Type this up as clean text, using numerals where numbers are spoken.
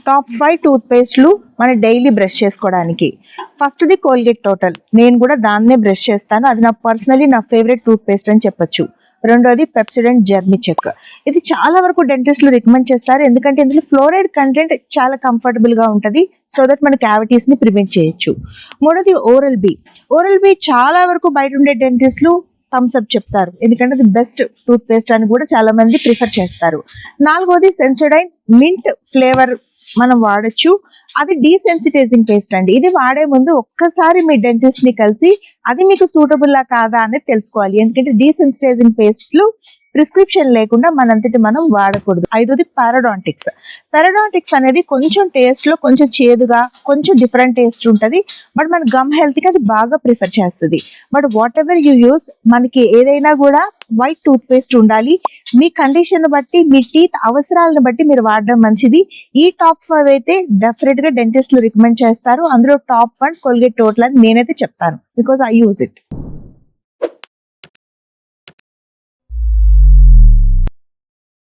Top 5 tooth పేస్ట్లు మన daily brush చేసుకోవడానికి. ఫస్ట్ది కోల్గేట్ టోటల్, నేను కూడా దాన్నే బ్రష్ చేస్తాను, అది నా పర్సనలీ నా ఫేవరెట్ టూత్ పేస్ట్ అని చెప్పొచ్చు. రెండోది పెప్సోడెంట్ జర్మీ చెక్, ఇది చాలా వరకు డెంటిస్టులు రికమెండ్ చేస్తారు, ఎందుకంటే ఇందులో ఫ్లోరైడ్ కంటెంట్ చాలా కంఫర్టబుల్ గా ఉంటుంది, సో దట్ మన క్యావిటీస్ ని ప్రివెంట్ చేయొచ్చు. మూడోది ఓరల్ బి. ఓరల్ బి చాలా వరకు బయట ఉండే డెంటిస్టులు థమ్స్ అప్ చెప్తారు, ఎందుకంటే అది బెస్ట్ టూత్ పేస్ట్ అని కూడా చాలా మంది ప్రిఫర్ చేస్తారు. నాలుగోది సెన్సోడైన్ మింట్ ఫ్లేవర్ మనం వాడచ్చు, అది డీసెన్సిటైజింగ్ పేస్ట్ అండి. ఇది వాడే ముందు ఒక్కసారి మీ డెంటిస్ట్ ని కలిసి అది మీకు సూటబుల్ కాదా అనేది తెలుసుకోవాలి, ఎందుకంటే డీసెన్సిటైజింగ్ పేస్ట్లు ప్రిస్క్రిప్షన్ లేకుండా మనంతటి మనం వాడకూడదు. ఐదోది పారాడాంటిక్స్. పారాడాంటిక్స్ అనేది కొంచెం టేస్ట్ లో కొంచెం చేదుగా, కొంచెం డిఫరెంట్ టేస్ట్ ఉంటుంది, బట్ మన గమ్ హెల్త్ కి అది బాగా ప్రిఫర్ చేస్తుంది. But what ever you use, మనకి ఏదైనా కూడా వైట్ టూత్ పేస్ట్ ఉండాలి. మీ కండిషన్ బట్టి, మీ టీత్ అవసరాలను బట్టి మీరు వాడడం మంచిది. ఈ టాప్ 5 అయితే డెఫినెట్ గా డెంటిస్టులు రికమెండ్ చేస్తారు, అందులో టాప్ 1 కోల్గేట్ టోటల్ అని నేనైతే చెప్తాను, బికాస్ ఐ యూజ్ ఇట్.